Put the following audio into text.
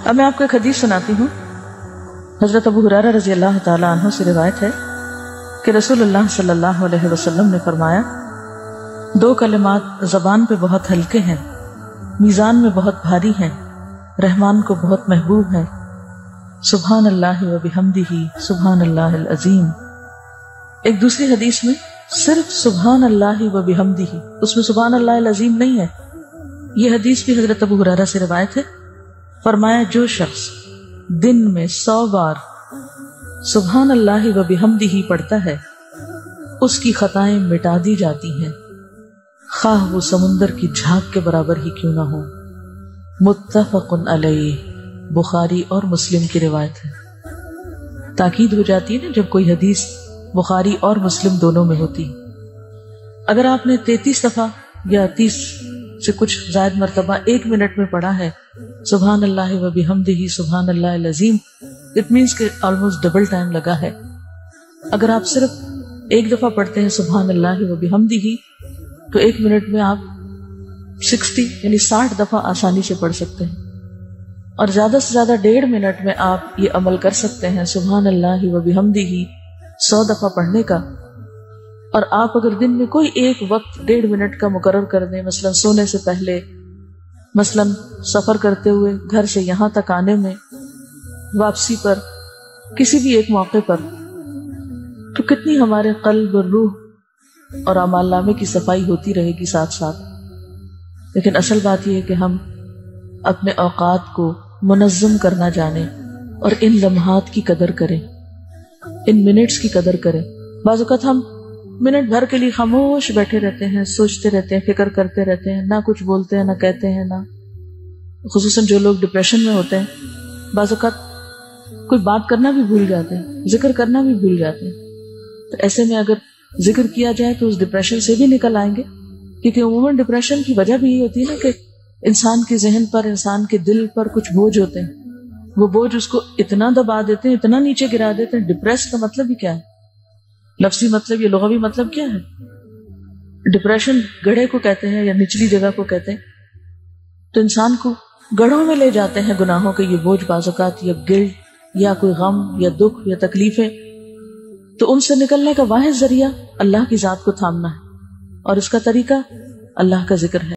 اب میں آپ کو ایک حدیث سناتی ہوں. حضرت ابو ہریرہ رضی اللہ تعالیٰ عنہ سے روایت ہے کہ رسول اللہ صلی اللہ علیہ وسلم نے فرمایا، دو کلمات زبان پہ بہت ہلکے ہیں، میزان میں بہت بھاری ہیں، رحمان کو بہت محبوب ہیں، سبحان اللہ و بحمدہ سبحان اللہ العظیم. ایک دوسری حدیث میں صرف سبحان اللہ و بحمدہ، اس میں سبحان اللہ العظیم نہیں ہے. یہ حدیث بھی حضرت ابو ہریرہ سے روایت ہے. فرمایا، جو شخص دن میں 100 بار سبحان اللہ و بحمدہ پڑھتا ہے اس کی خطائیں مٹا دی جاتی ہیں، خواہ وہ سمندر کی جھاگ کے برابر ہی کیوں نہ ہو. متفق علیہ، بخاری اور مسلم کی روایت ہے. تاکید ہو جاتی ہے نا جب کوئی حدیث بخاری اور مسلم دونوں میں ہوتی. اگر آپ نے 33 دفعہ یا 30 سے کچھ زائد مرتبہ 1 منٹ میں پڑھا ہے سبحان اللہ و بحمدہ سبحان اللہ العظیم، اٹ مینس کہ آلموسٹ ڈبل ٹائم لگا ہے. اگر آپ صرف 1 دفعہ پڑھتے ہیں سبحان اللہ و بحمدہ تو 1 منٹ میں آپ 60 دفعہ آسانی سے پڑھ سکتے ہیں. اور زیادہ سے زیادہ 1.5 منٹ میں آپ یہ عمل کر سکتے ہیں سبحان اللہ و بحمدہ 100 دفعہ پڑھنے کا. اور آپ اگر دن میں کوئی ایک وقت 1.5 منٹ کا مقرر کر دیں، مثلا سونے سے پہلے، مثلا سفر کرتے ہوئے گھر سے یہاں تک آنے میں، واپسی پر، کسی بھی ایک موقع پر، تو کتنی ہمارے قلب اور روح اور اعمال نامے کی صفائی ہوتی رہے گی ساتھ ساتھ. لیکن اصل بات یہ ہے کہ ہم اپنے اوقات کو منظم کرنا جانیں اور ان لمحات کی قدر کریں، ان منٹس کی قدر کریں. بعض اوقات ہم منٹ بھر کے لیے خاموش بیٹھے رہتے ہیں، سوچتے رہتے ہیں، فکر کرتے رہتے ہیں، نہ کچھ بولتے ہیں نہ کہتے ہیں، نہ خصوصاً جو لوگ ڈپریشن میں ہوتے ہیں بعض اوقات کوئی بات کرنا بھی بھول جاتے ہیں، ذکر کرنا بھی بھول جاتے ہیں. تو ایسے میں اگر ذکر کیا جائے تو اس ڈپریشن سے بھی نکل آئیں گے. کیونکہ عموماً ڈپریشن کی وجہ بھی یہ ہوتی ہے نا کہ انسان کے ذہن پر، انسان کے دل پر کچھ بوجھ ہوتے ہیں. وہ بوجھ اس کو اتنا دبا دیتے ہیں، اتنا نیچے گرا دیتے ہیں. ڈپریس کا مطلب ہی کیا ہے؟ لفظی مطلب یا لغوی مطلب کیا ہے؟ ڈپریشن گڑھے کو کہتے ہیں یا نچلی جگہ کو کہتے ہیں. تو انسان کو گڑھوں میں لے جاتے ہیں گناہوں کے یہ بوجھ، بعض اوقات یا گلٹ یا کوئی غم یا دکھ یا تکلیفیں. تو ان سے نکلنے کا واحد ذریعہ اللہ کی ذات کو تھامنا ہے، اور اس کا طریقہ اللہ کا ذکر ہے.